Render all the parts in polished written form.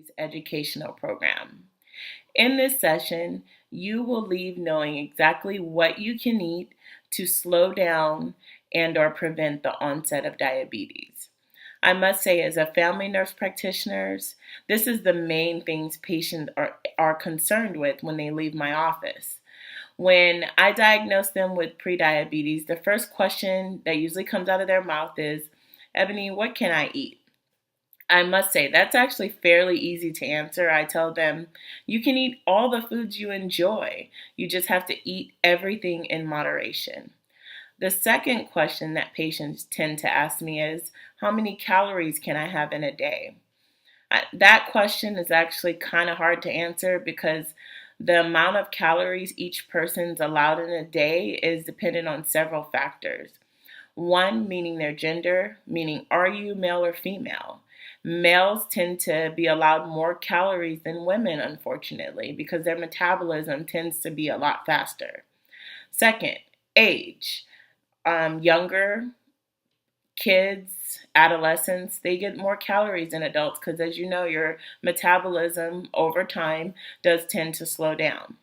Diabetes educational program. In this session, you will leave knowing exactly what you can eat to slow down and or prevent the onset of diabetes. I must say, as a family nurse practitioners, this is the main things patients are concerned with when they leave my office. When I diagnose them with prediabetes, the first question that usually comes out of their mouth is, Ebony, what can I eat? I must say, that's actually fairly easy to answer. I tell them, you can eat all the foods you enjoy. You just have to eat everything in moderation. The second question that patients tend to ask me is, how many calories can I have in a day? That question is actually kind of hard to answer because the amount of calories each person's allowed in a day is dependent on several factors. One, meaning their gender, meaning are you male or female? Males tend to be allowed more calories than women, unfortunately, because their metabolism tends to be a lot faster. Second, age. Younger kids, adolescents, they get more calories than adults because, as you know, your metabolism over time does tend to slow down.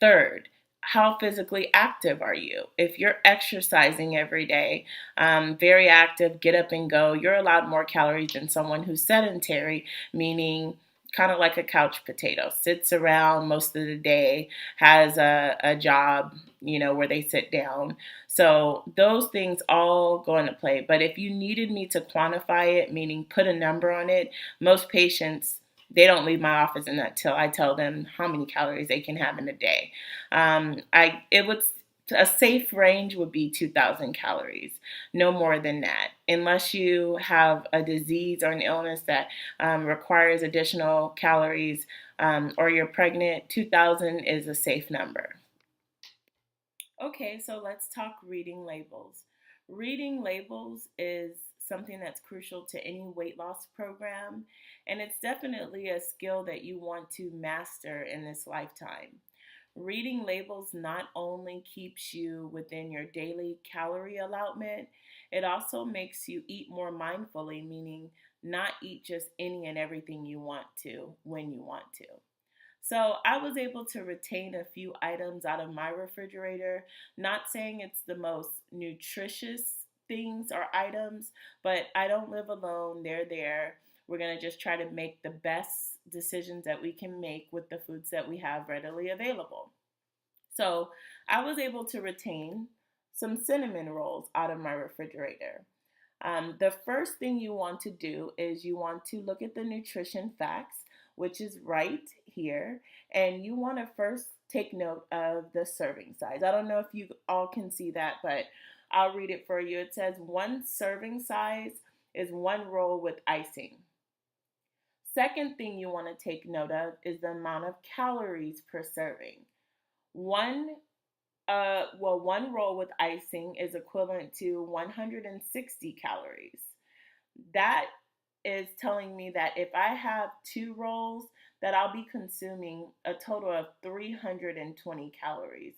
Third, how physically active are you? If you're exercising every day, very active, get up and go, you're allowed more calories than someone who's sedentary, meaning kind of like a couch potato, sits around most of the day, has a job, where they sit down. So those things all go into play. But if you needed me to quantify it, meaning put a number on it, most patients, they don't leave my office until I tell them how many calories they can have in a day. It would A safe range would be 2,000 calories, no more than that, unless you have a disease or an illness that requires additional calories, or you're pregnant. 2,000 is a safe number. Okay, so let's talk reading labels. Reading labels is something that's crucial to any weight loss program, and it's definitely a skill that you want to master in this lifetime. Reading labels not only keeps you within your daily calorie allotment, it also makes you eat more mindfully, meaning not eat just any and everything you want to when you want to. So I was able to retain a few items out of my refrigerator, not saying it's the most nutritious things or items, but I don't live alone. They're there. We're going to just try to make the best decisions that we can make with the foods that we have readily available. So I was able to retain some cinnamon rolls out of my refrigerator. The first thing you want to do is you want to look at the nutrition facts, which is right here, and you want to first take note of the serving size. I don't know if you all can see that, but I'll read it for you. It says one serving size is one roll with icing. Second thing you want to take note of is the amount of calories per serving. One roll with icing is equivalent to 160 calories. That is telling me that if I have two rolls, that I'll be consuming a total of 320 calories.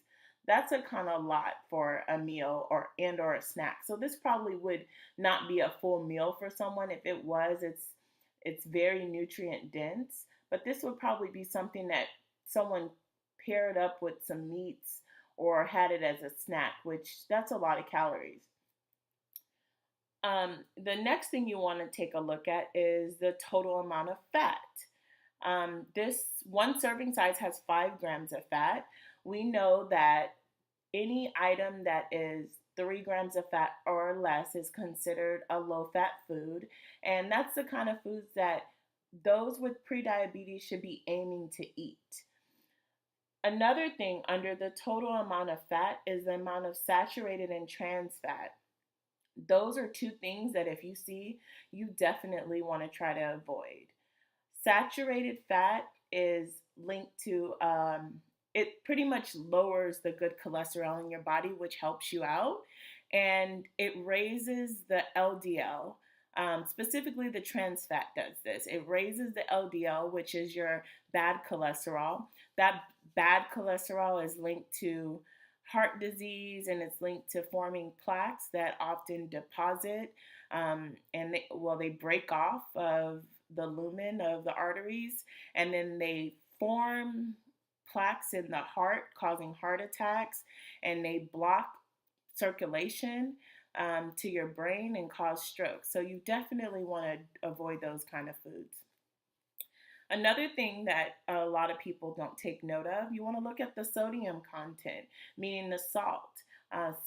That's a kind of lot for a meal or a snack. So this probably would not be a full meal for someone. If it was, it's very nutrient dense, but this would probably be something that someone paired up with some meats or had it as a snack, which that's a lot of calories. The next thing you want to take a look at is the total amount of fat. This one serving size has 5 grams of fat. We know that any item that is 3 grams of fat or less is considered a low fat food. And that's the kind of foods that those with prediabetes should be aiming to eat. Another thing under the total amount of fat is the amount of saturated and trans fat. Those are two things that if you see, you definitely want to try to avoid. Saturated fat is linked to, it pretty much lowers the good cholesterol in your body, which helps you out. And it raises the LDL. Specifically, the trans fat does this. It raises the LDL, which is your bad cholesterol. That bad cholesterol is linked to heart disease, and it's linked to forming plaques that often deposit, and they break off of the lumen of the arteries, and then they form plaques in the heart, causing heart attacks, and they block circulation to your brain and cause stroke. So you definitely want to avoid those kind of foods. Another thing that a lot of people don't take note of, you want to look at the sodium content, meaning the salt.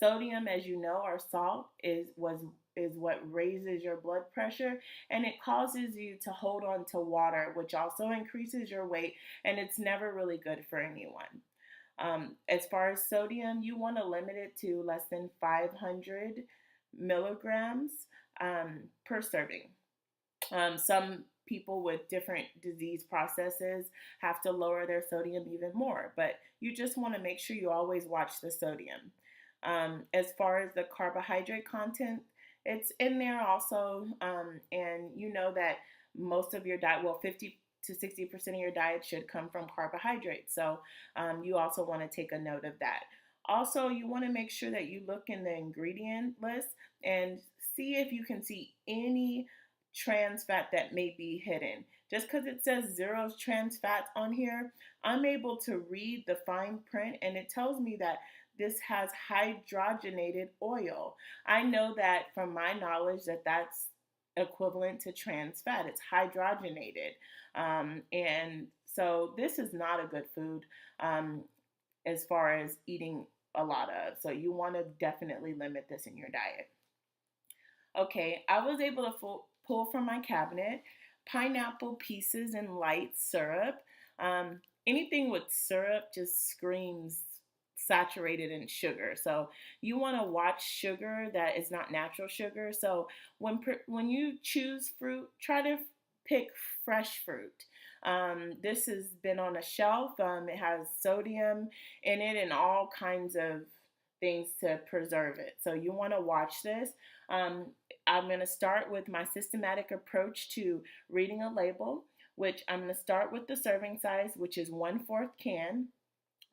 Sodium, as you know, or salt, is what raises your blood pressure, and it causes you to hold on to water, which also increases your weight, and it's never really good for anyone. As far as sodium, you want to limit it to less than 500 milligrams per serving. Some people with different disease processes have to lower their sodium even more, but you just want to make sure you always watch the sodium. As far as the carbohydrate content, it's in there also, and you know that most of your diet, well, 50 to 60% of your diet should come from carbohydrates. So you also want to take a note of that. Also, you want to make sure that you look in the ingredient list and see if you can see any trans fat that may be hidden. Just because it says zero trans fats on here, I'm able to read the fine print and it tells me that this has hydrogenated oil. I know that from my knowledge that that's equivalent to trans fat. It's hydrogenated. And so this is not a good food as far as eating a lot of. So you want to definitely limit this in your diet. Okay, I was able to pull from my cabinet pineapple pieces in light syrup. Anything with syrup just screams saturated in sugar. So you want to watch sugar that is not natural sugar. So when you choose fruit, try to pick fresh fruit. This has been on a shelf. It has sodium in it and all kinds of things to preserve it. So you want to watch this. I'm going to start with my systematic approach to reading a label, which I'm going to start with the serving size, which is 1/4 can.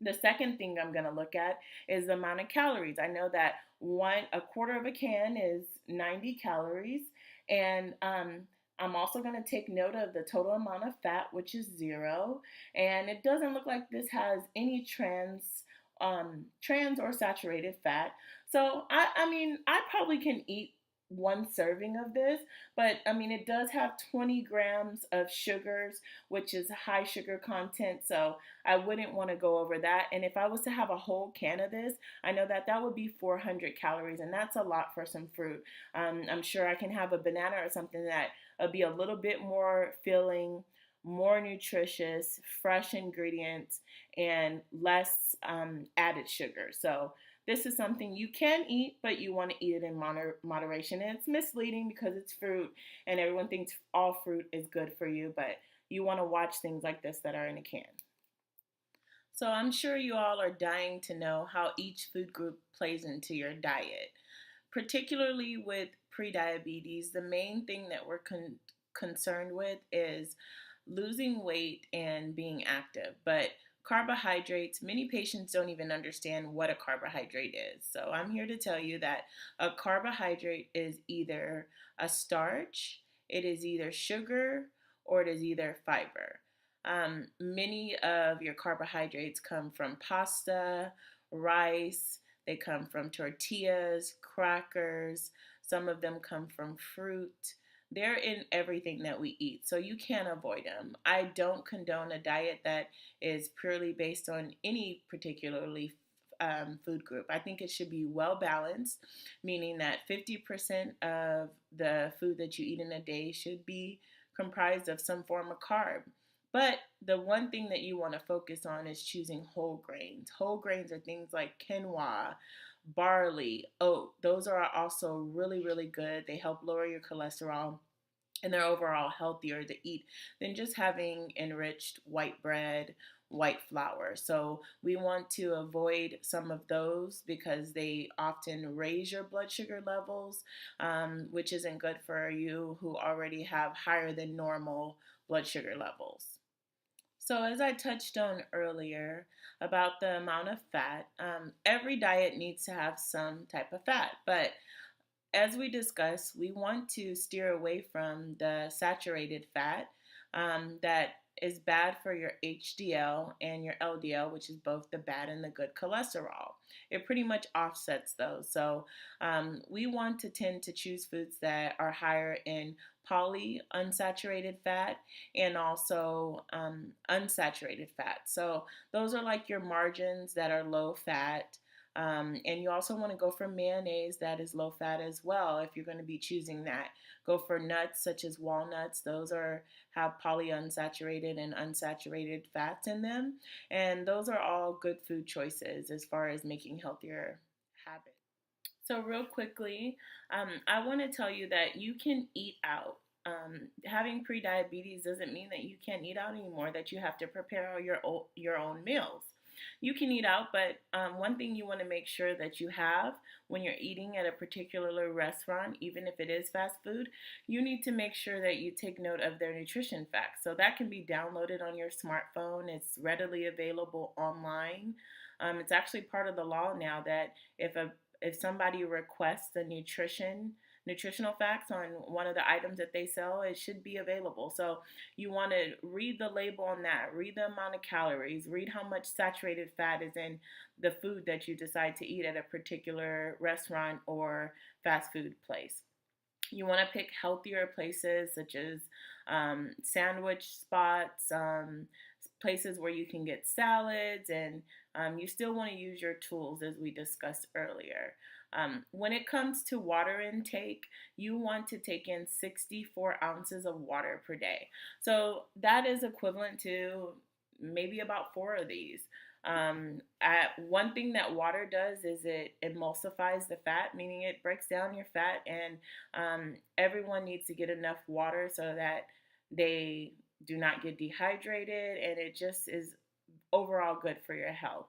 The second thing I'm going to look at is the amount of calories. I know that a quarter of a can is 90 calories, and I'm also going to take note of the total amount of fat, which is 0, and it doesn't look like this has any trans or saturated fat. So I mean, I probably can eat one serving of this, but I mean, it does have 20 grams of sugars, which is high sugar content. So I wouldn't want to go over that. And if I was to have a whole can of this, I know that that would be 400 calories, and that's a lot for some fruit. I'm sure I can have a banana or something that would be a little bit more filling, more nutritious, fresh ingredients, and less added sugar. So this is something you can eat, but you want to eat it in moderation. And it's misleading because it's fruit and everyone thinks all fruit is good for you, but you want to watch things like this that are in a can. So I'm sure you all are dying to know how each food group plays into your diet. Particularly with prediabetes, the main thing that we're concerned with is losing weight and being active. But carbohydrates, many patients don't even understand what a carbohydrate is. So I'm here to tell you that a carbohydrate is either a starch, it is either sugar, or it is either fiber. Many of your carbohydrates come from pasta, rice, they come from tortillas, crackers, some of them come from fruit. They're in everything that we eat, so you can't avoid them. I don't condone a diet that is purely based on any particularly food group. I think it should be well balanced, meaning that 50% of the food that you eat in a day should be comprised of some form of carb. But the one thing that you want to focus on is choosing whole grains. Whole grains are things like quinoa, barley, oat. Those are also really, really good. They help lower your cholesterol and they're overall healthier to eat than just having enriched white bread, white flour. So we want to avoid some of those because they often raise your blood sugar levels, which isn't good for you who already have higher than normal blood sugar levels. So as I touched on earlier about the amount of fat, every diet needs to have some type of fat, but as we discussed, we want to steer away from the saturated fat that is bad for your HDL and your LDL, which is both the bad and the good cholesterol. It pretty much offsets those. So we want to tend to choose foods that are higher in polyunsaturated fat and also unsaturated fat. So those are like your margarines that are low fat. And you also want to go for mayonnaise that is low fat as well if you're going to be choosing that. Go for nuts such as walnuts. Those have polyunsaturated and unsaturated fats in them. And those are all good food choices as far as making healthier habits. So, real quickly, I want to tell you that you can eat out. Having prediabetes doesn't mean that you can't eat out anymore, that you have to prepare all your own meals. You can eat out, but one thing you want to make sure that you have when you're eating at a particular restaurant, even if it is fast food, you need to make sure that you take note of their nutrition facts. So that can be downloaded on your smartphone. It's readily available online. It's actually part of the law now that if somebody requests the nutritional facts on one of the items that they sell, it should be available. So you want to read the label on that, read the amount of calories, read how much saturated fat is in the food that you decide to eat at a particular restaurant or fast food place. You want to pick healthier places such as sandwich spots, places where you can get salads, and you still want to use your tools as we discussed earlier. When it comes to water intake, you want to take in 64 ounces of water per day. So that is equivalent to maybe about 4 of these. One thing that water does is it emulsifies the fat, meaning it breaks down your fat, and everyone needs to get enough water so that they do not get dehydrated, and it just is overall good for your health.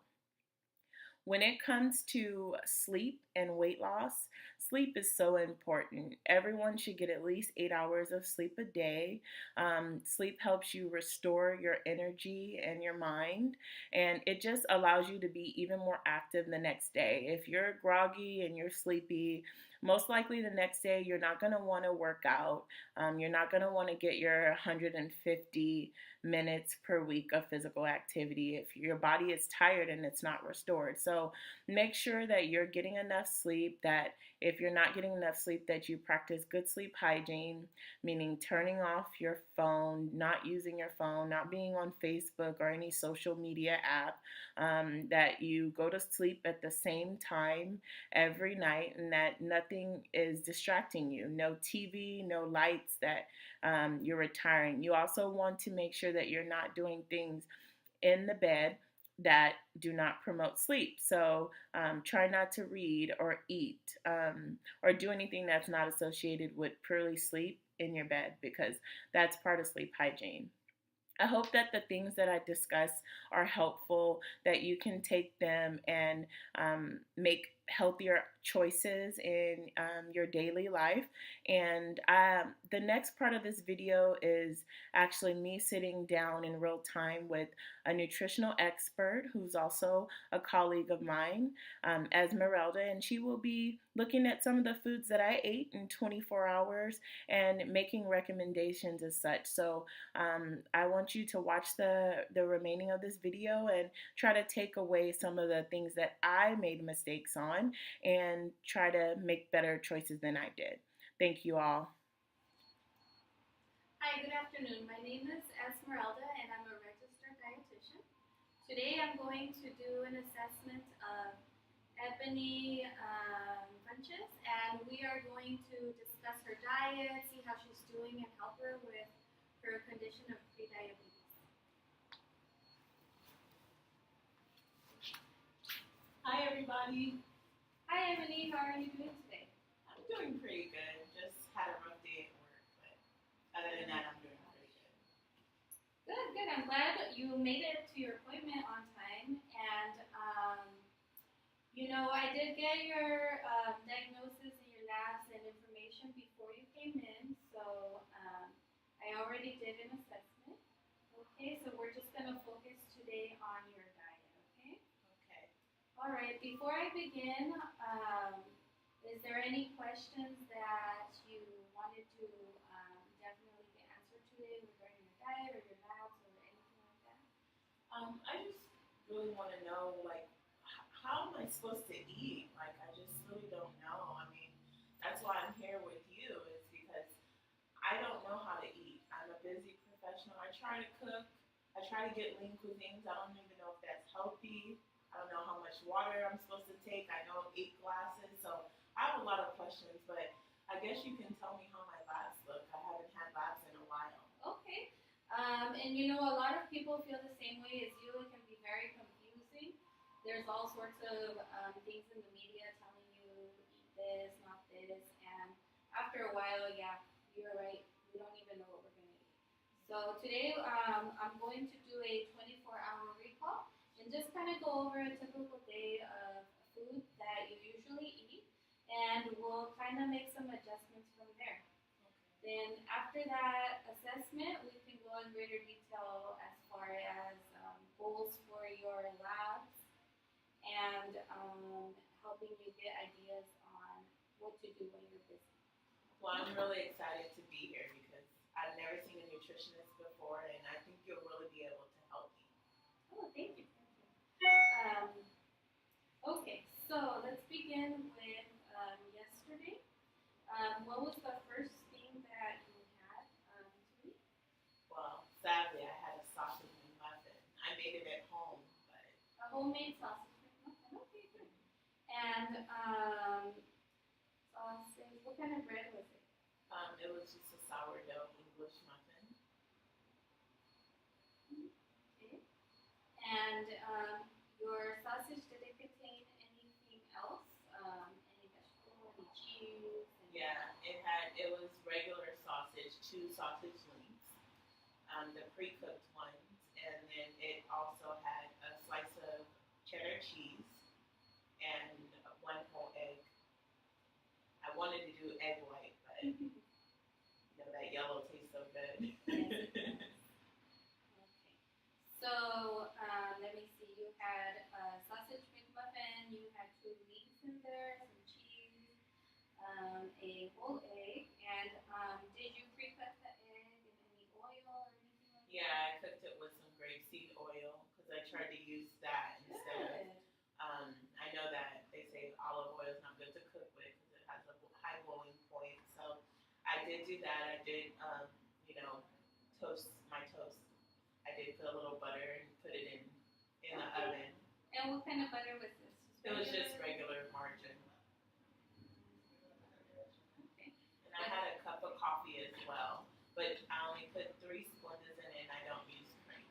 When it comes to sleep and weight loss, sleep is so important. Everyone should get at least 8 hours of sleep a day. Sleep helps you restore your energy and your mind, and it just allows you to be even more active the next day. If you're groggy and you're sleepy, most likely the next day you're not going to want to work out. You're not going to want to get your 150 minutes per week of physical activity if your body is tired and it's not restored. So make sure that you're getting enough sleep, that if you're not getting enough sleep, that you practice good sleep hygiene, meaning turning off your phone, not using your phone, not being on Facebook or any social media app, that you go to sleep at the same time every night, and that nothing is distracting you. No TV, no lights, that you're retiring. You also want to make sure that you're not doing things in the bed that do not promote sleep. So try not to read or eat or do anything that's not associated with purely sleep in your bed, because that's part of sleep hygiene. I hope that the things that I discuss are helpful, that you can take them and make healthier choices in your daily life. And the next part of this video is actually me sitting down in real time with a nutritional expert who's also a colleague of mine, Esmeralda, and she will be looking at some of the foods that I ate in 24 hours and making recommendations as such. So I want you to watch the remaining of this video and try to take away some of the things that I made mistakes on and try to make better choices than I did. Thank you all. Hi, good afternoon. My name is Esmeralda and I'm a registered dietitian. Today I'm going to do an assessment of Ebony Funches, and we are going to discuss her diet, see how she's doing, and help her with her condition of prediabetes. Hi, everybody. Hi, Ebony. How are you doing today? I'm doing pretty good. Just had a rough day at work, but other than that, I'm doing pretty good. Good. I'm glad you made it to your appointment on time, and I did get your diagnosis and your labs and information before you came in, so I already did an assessment. Okay, so we're just going to focus today on your diet, okay? Okay. All right, before I begin, is Is there any questions that you wanted to definitely get answered today regarding your diet or your labs or anything like that? I just really want to know, like, how am I supposed to eat? Like, I just really don't know. I mean, that's why I'm here with you, is because I don't know how to eat. I'm a busy professional. I try to cook. I try to get lean cuisines. I don't even know if that's healthy. I don't know how much water I'm supposed to take. I know 8 glasses. So I have a lot of questions, but I guess you can tell me how my labs look. I haven't had labs in a while. Okay. And you know, a lot of people feel the same way as you. It can be very confusing. There's all sorts of things in the media telling you eat this, not this, and after a while, yeah, you're right. We don't even know what we're gonna eat. So today, I'm going to do a 24-hour recall and just kind of go over a typical day of food that you usually eat, and we'll kind of make some adjustments from there. Then after that assessment, we can go in greater detail as far as goals for your labs and helping you get ideas on what to do when you're busy. Well, I'm really excited to be here because I've never seen a nutritionist before, and I think you'll really be able to help me. Oh, thank you. Okay, so let's begin with yesterday. What was the first thing that you had to eat? Well, sadly, I had a sausage and muffin. I made it at home, but A homemade sausage McMuffin. Okay, good. And sausage. What kind of bread was it? it was just a sourdough English muffin. Okay. And your sausage, did it contain anything else? Any vegetable, any cheese? Yeah, it was regular sausage, 2 sausage links, the pre-cooked ones, and then it also had a slice of cheddar cheese and 1 whole egg. I wanted to do egg white, but that yellow tastes so good. Yes, it does. Okay. So let me see. You had a sausage McMuffin. You had 2 meats in there, some cheese, a whole egg. And did you pre-cook the egg in any oil or anything like that? Yeah, I cooked it with some grapeseed oil because I tried to use that instead of. Good. I know that they say olive oil is not good to cook with because it has a high boiling point. So I did do that. I did, toast my toast. I did put a little butter and put it in the oven. And what kind of butter was this? It was just regular margarine. Okay. And I had a cup of coffee as well, but I only put 3 Splendors in it and I don't use cream.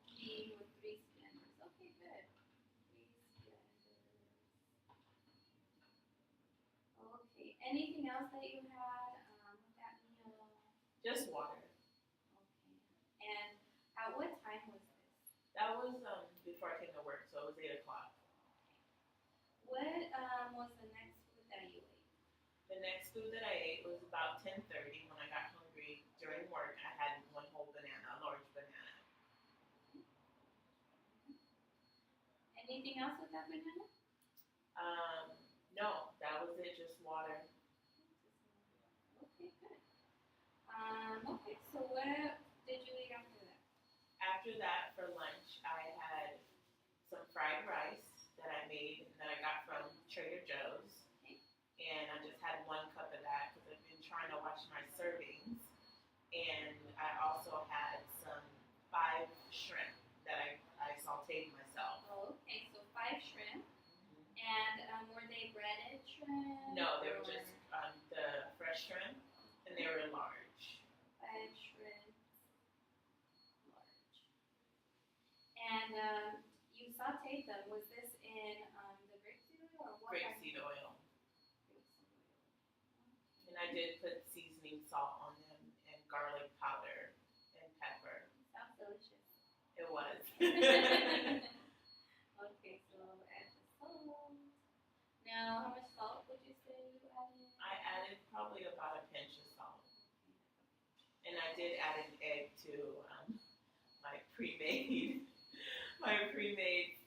Coffee with 3 Splendors. Okay, good. 3 Splendors. Okay. Anything else that you had with that meal? Just water. Okay. And at what time was this? That was before I came to work, so it was 8 o'clock. What was the next food that you ate? The next food that I ate was about 10:30 when I got hungry during work. I had 1 whole banana, a large banana. Anything else with that banana? No, that was it, just water. Okay, good. Okay, so what did you eat after that? After that, for lunch, I had some fried rice that I made and that I got from Trader Joe's. Okay. And I just had 1 cup of that because I've been trying to watch my servings. And I also had some 5 shrimp that I sauteed myself. Oh, okay, so 5 shrimp. And were they breaded shrimp? No, they were just the fresh shrimp, and they were large. 5 shrimp, large. And you sauteed them. Was this in the grapeseed oil or what? Grapeseed oil. Grapeseed oil. And I did put seasoning salt on them and garlic powder and pepper. Sounds delicious. It was. Okay, so add the salt. Now, how much salt would you say you added? I added probably about a pinch of salt. And I did add an egg to my pre-made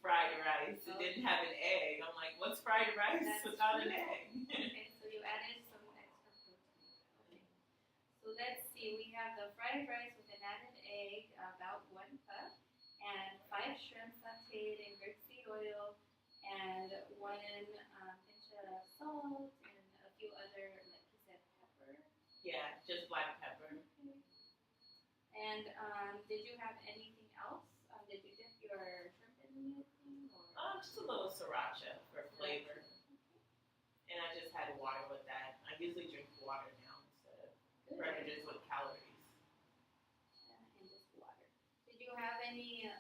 fried rice. It didn't have an egg. I'm like, what's fried rice without an egg? have the fried rice with an added egg, about 1 cup, and 5 shrimp sauteed in grapeseed oil, and 1 pinch of salt, and a few other, like you said, pepper. Yeah, just black pepper. Okay. And did you have anything else? Did you dip your shrimp in anything? Or? Just a little sriracha for flavor. Okay. And I just had water with that. I usually drink water now instead of beverages with calories. And just water. Did you have any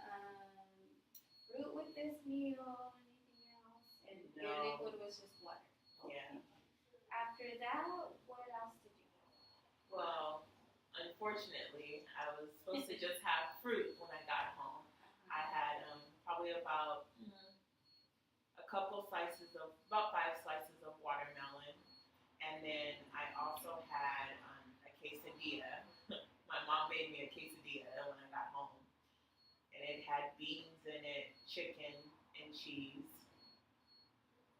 fruit with this meal? Anything else? And No. your liquid was just water. Okay. Yeah. After that, what else did you have? Well, unfortunately, I was supposed to just have fruit when I got home. I had probably about about 5 slices of watermelon, and then I also had a quesadilla. My mom made me a quesadilla when I got home, and it had beans in it, chicken, and cheese.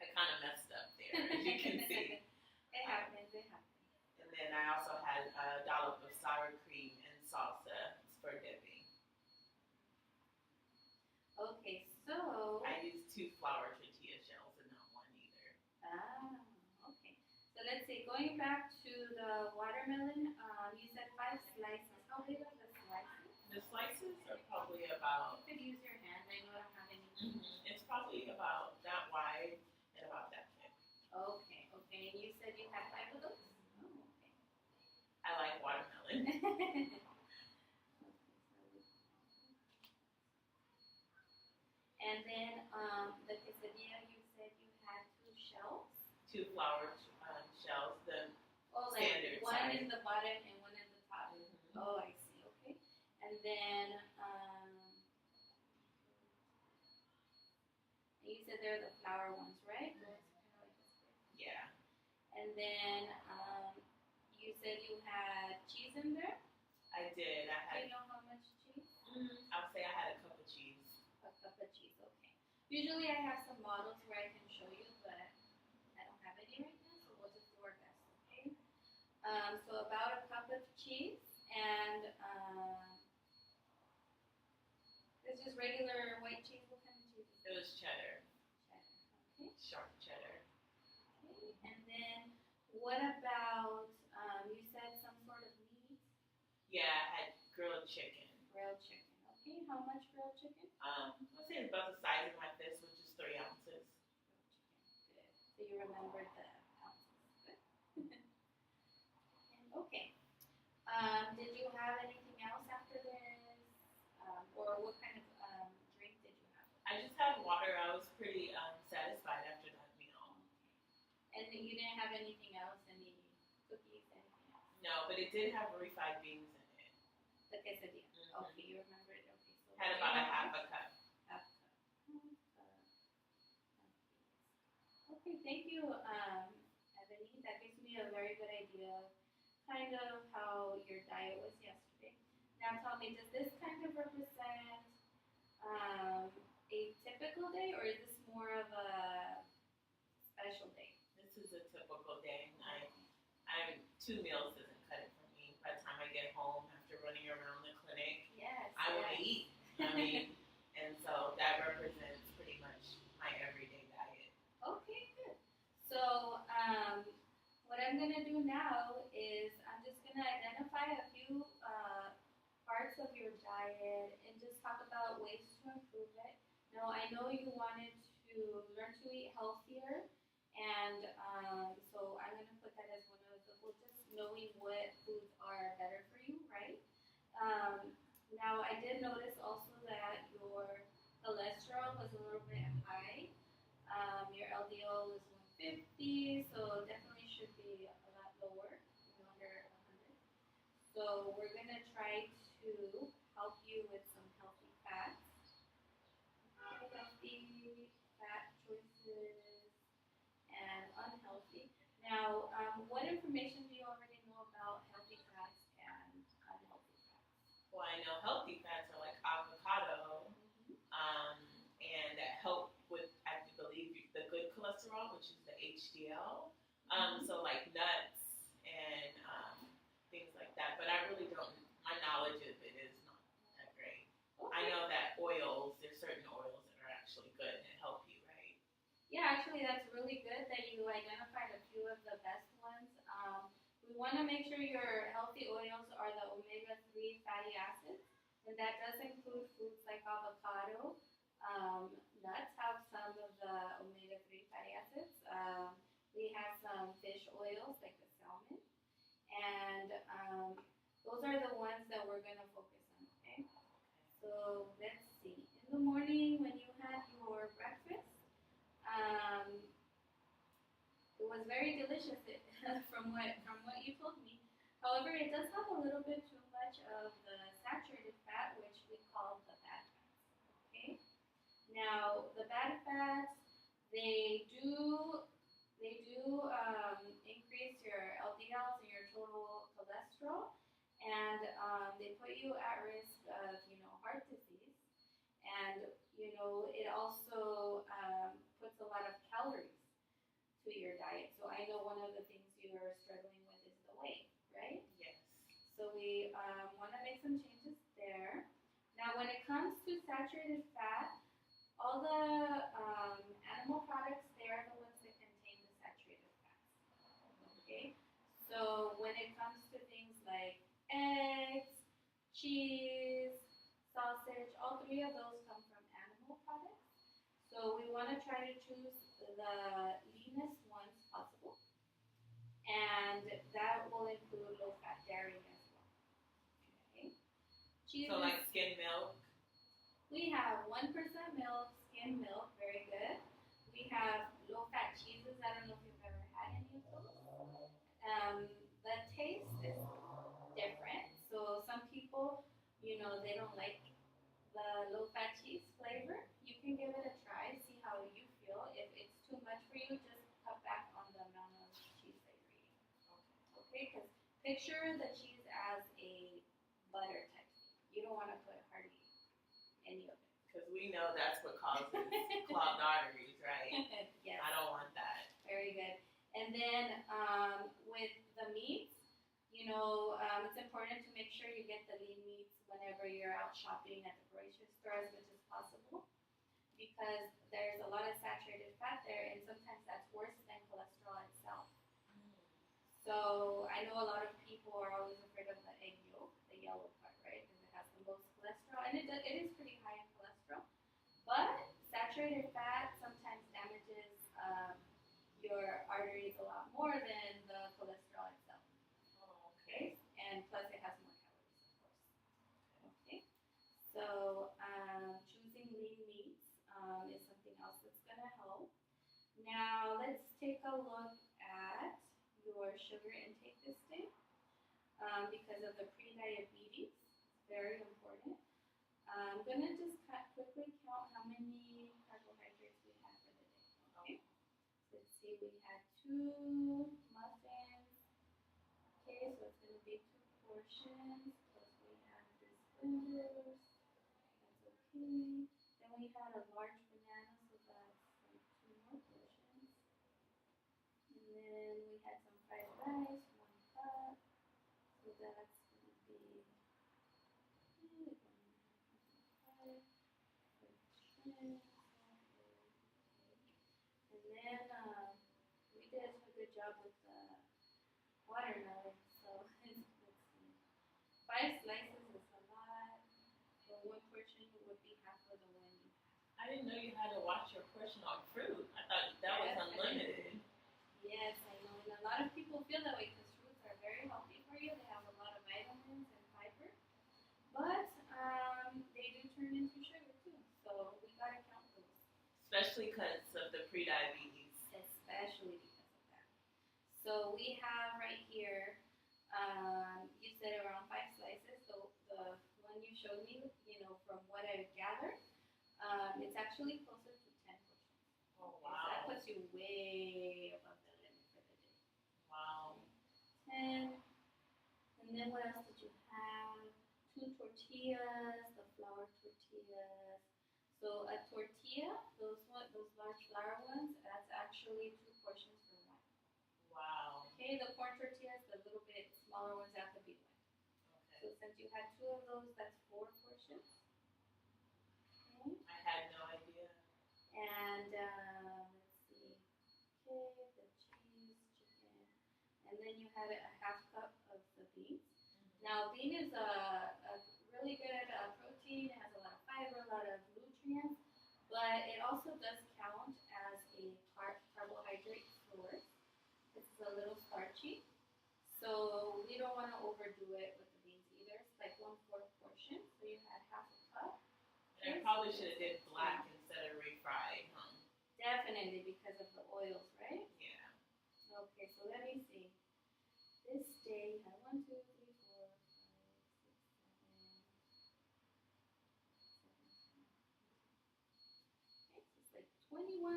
I kind of messed up there, as you can see. It happens. And then I also had a dollop of sour cream and salsa for dipping. Okay, so I used 2 flour tortilla shells and not 1 either. Okay. So let's see. Going back to the watermelon, you said 5 slices. How big are the slices? The slices are probably about. You could use your hand. I know I don't have any. It's probably about that wide and about that thick. Okay. And you said you had 5 of those? Oh, okay. I like watermelon. And then the quesadilla, you said you had 2 shells? 2 flour shells. The standard one size. in the bottom and one in the top. Oh, I see. Okay. And then you said they're the flour ones, right? Yeah. And then you said you had cheese in there? I did. Do you know how much cheese? I would say I had a cup of cheese. A cup of cheese, okay. Usually I have some models where I can show you, but I don't have any right now, so we'll just do our best, okay? So about a cup of cheese, and this is regular white cheese. What kind of cheese is It was cheddar. Cheddar, okay. Sharp cheddar. Okay, and then what about, you said some sort of meat? Yeah, I had grilled chicken. Grilled chicken, okay. How much grilled chicken? I'd say about the size of my fist, which is 3 ounces. Grilled chicken, good. So you remembered the ounces, good. Okay. Did you have anything else after this? Or what kind of drink did you have? I just had water. I was pretty satisfied after that meal. And you didn't have anything else? Any cookies, anything else? No, but it did have refried beans in it. The quesadilla. Okay, you remember it. Okay, so Had about a half a cup. Half a cup. Okay, thank you, Ebony. That gives me a very good idea of kind of how your diet was yesterday. Now tell me, does this kind of represent a typical day, or is this more of a special day? This is a typical day. I 2 meals doesn't cut it for me. By the time I get home after running around the clinic, Yes. I want to eat. And so that represents pretty much my everyday diet. Okay, good. So what I'm going to do now is I'm just going to identify a few parts of your diet and just talk about ways to improve it. Now, I know you wanted to learn to eat healthier, and so I'm going to put that as one of the, well, just knowing what foods are better for you, right? Now, I did notice also that your cholesterol was a little bit high. Your LDL was 150, so definitely should be a lot lower, under 100. So we're going to try to help you with some healthy fats. Healthy fat choices and unhealthy. Now, what information do you already know about healthy fats and unhealthy fats? Well, I know healthy fats are like avocado, and that help with, I believe, the good cholesterol, which is the HDL. So like nuts and things like that. But I really don't actually, that's really good that you identified a few of the best ones. We want to make sure your healthy oils are the omega-3 fatty acids, and that does include foods like avocado. Nuts have some of the omega-3 fatty acids. We have some fish oils like the salmon, and those are the ones that we're going to focus on, okay? So let's see. In the morning when you had your breakfast, it was very delicious from what you told me. However, it does have a little bit too much of the saturated fat, which we call the bad fats. Okay. Now the bad fats, they do increase your LDLs and your total cholesterol, and they put you at risk of heart disease, and it also puts a lot of calories to your diet. So I know one of the things you are struggling with is the weight, right? Yes. So we want to make some changes there. Now, when it comes to saturated fat, all the animal products, they are the ones that contain the saturated fats. Okay? So when it comes to things like eggs, cheese, sausage, all three of those come from animal products. So we want to try to choose the leanest ones possible, and that will include low-fat dairy as well. Okay. Cheese. So like skim milk. We have 1% milk, skim milk, very good. We have low-fat cheeses. I don't know if you've ever had any of those. The taste is different. So some people, they don't like the low-fat cheese flavor. You can give it a try, see how you feel. If it's too much for you, just cut back on the amount of cheese that you're eating. Okay? Because picture the cheese as a butter type thing. You don't want to put hardly any of it. Because we know that's what causes clogged arteries, right? Yes. I don't want that. Very good. And then with the meats, it's important to make sure you get the lean meats whenever you're out shopping at the grocery store as much as possible, because there's a lot of saturated fat there, and sometimes that's worse than cholesterol itself. So I know a lot of people are always afraid of the egg yolk, the yellow part, right? Because it has the most cholesterol, and it is pretty high in cholesterol. But saturated fat sometimes damages your arteries a lot more than the cholesterol itself. Okay, and plus it has more calories, of course. Okay, so choosing lean meats is something else that's going to help. Now let's take a look at your sugar intake this day because of the prediabetes. It's very important. I'm going to just quickly count how many carbohydrates we had for the day. Okay, so let's see, we had 2 muffins. Okay, so it's going to be 2 portions, plus we have this blenders, that's okay. Then we had a large banana, so that's like 2 more portions. And then we had some fried rice, 1 cup, so that's going to be 1.5 shrimp. And then we did a good job with the watermelon, so let's see. 5 slices is a lot, but 1 portion would be half of the one you have. I didn't know you had to watch your portion on fruit. I thought that was unlimited. Yes, I know. And a lot of people feel that way because fruits are very healthy for you. They have a lot of vitamins and fiber. But they do turn into sugar too. So we got to count those. Especially because of the prediabetes. Especially because of that. So we have right here, you said around 5 slices. So the one you showed me, from what I gathered, it's actually closer to 10 portions. Oh, wow. So that puts you way above the limit for the day. Wow. 10. And then what else did you have? 2 tortillas, the flour tortillas. So a tortilla, those large flour ones, that's actually 2 portions for 1. Wow. Okay, the corn tortillas, the little bit smaller ones, that could be 1. Okay. So since you had 2 of those, that's 4 portions. Okay. I had no idea. And let's see. and then you had a half cup of the beans. Now, bean is a really good protein. It has a lot of fiber, a lot of nutrients, but it also does count as a carbohydrate source. It's a little starchy, so we don't want to overdo it with the beans either. It's like 1/4 portion, so you had half a cup. And I probably should have did black instead of refried, huh? Definitely because of the oils, right? Yeah. Okay, so let me see. This day you had 1, 2, 3, 4, 5, 6, 7, 8. Okay, so it's like 21.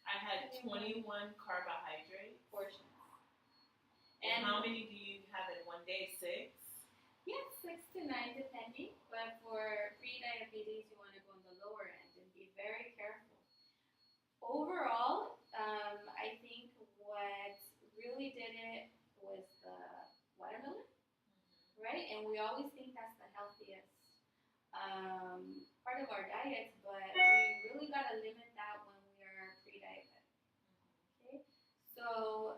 I had 21 carbohydrates. Portions. And how many do you have in one day? 6? Yes, 6 to 9 depending. But for pre-diabetes, you want to go on the lower end and be very careful. Overall, I think what really did it was the watermelon, right? And we always think that's the healthiest part of our diets, but we really got to limit that when we are pre-diabetic. Okay, so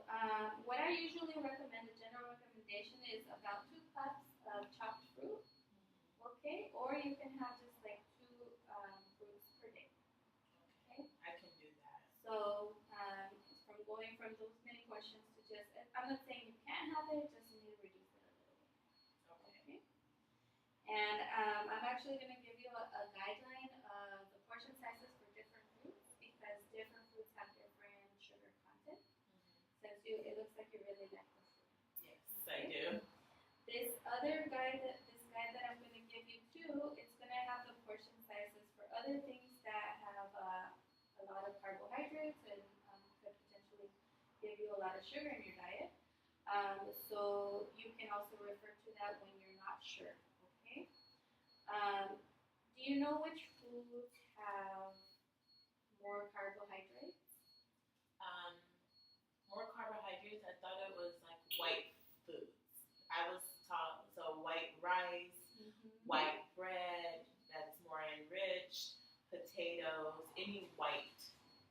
what I usually recommend, the general recommendation is about 2 cups of chopped fruit. Okay, or you can have just like 2 fruits per day. Okay, I can do that. so from going from those many questions to just, I'm not saying you can't have it, just you need to reduce it a little bit. Okay. And I'm actually going to give you a guideline of the portion sizes for different fruits because different fruits have different sugar content. Since it looks like you really like this fruit. Yes, I do. This other guide that I'm going to give you too, it's going to have the portion sizes for other things that have a lot of carbohydrates and could potentially give you a lot of sugar in your diet. So you can also refer to that when you're not sure. Okay. Do you know which foods have more carbohydrates? More carbohydrates. I thought it was like white foods. I was taught so white rice, white bread that's more enriched, potatoes, any white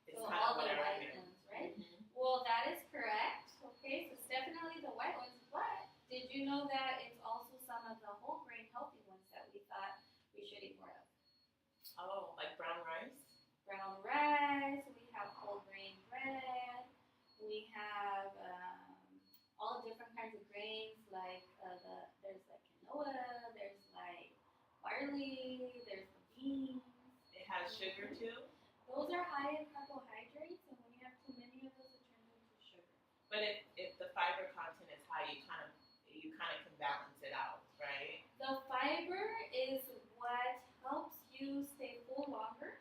is so kind all of what the I white recommend. ones, right? Well, that is correct. Okay, so it's definitely the white ones. But did you know that it's also some of the whole grain healthy ones that we thought we should eat more of? Oh, like brown rice? Brown rice. We have whole grain bread. We have all different kinds of grains. Like there's like quinoa. There's like barley. There's the beans. It has sugar too? Those are high in carbohydrates, and when you have too many of those, it turns into sugar. But if the fiber content is high, you kind of can balance it out, right? The fiber is what helps you stay full longer,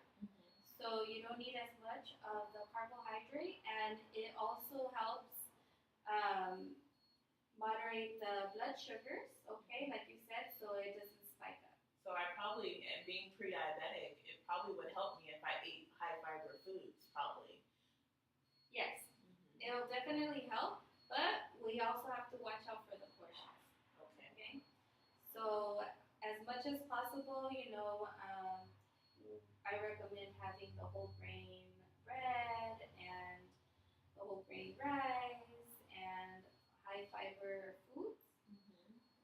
so you don't need as much of the carbohydrate, and it also helps moderate the blood sugars, okay, like you said, so it doesn't spike up. So I probably, and being pre-diabetic, it probably would help me if I ate high fiber foods, probably. Yes, it'll definitely help, but we also have to watch out for the portions. Okay. So as much as possible, I recommend having the whole grain bread and the whole grain rice and high fiber foods.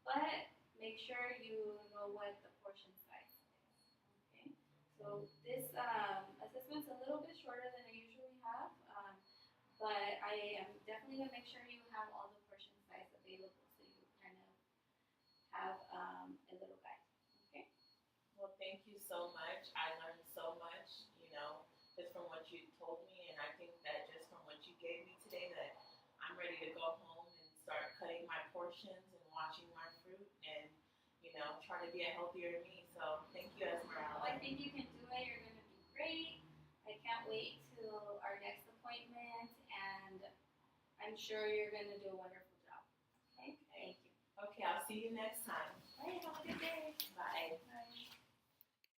But make sure you know what the portion size is. Okay. So this assessment's a little bit shorter than I usually have, but I am definitely gonna make sure you have all the portion size available so you kind of have a little guide. Okay. Well, thank you so much. I learned so much, just from what you told me, and I think that just from what you gave me today, that I'm ready to go home and start cutting my portions and watching my fruit and, try to be a healthier me. So thank you, Esmeralda. I think you can do it. You're going to do great. I can't wait till our next appointment, and I'm sure you're going to do a wonderful job. Okay? Thank you. Okay, I'll see you next time. Bye. Have a good day. Bye.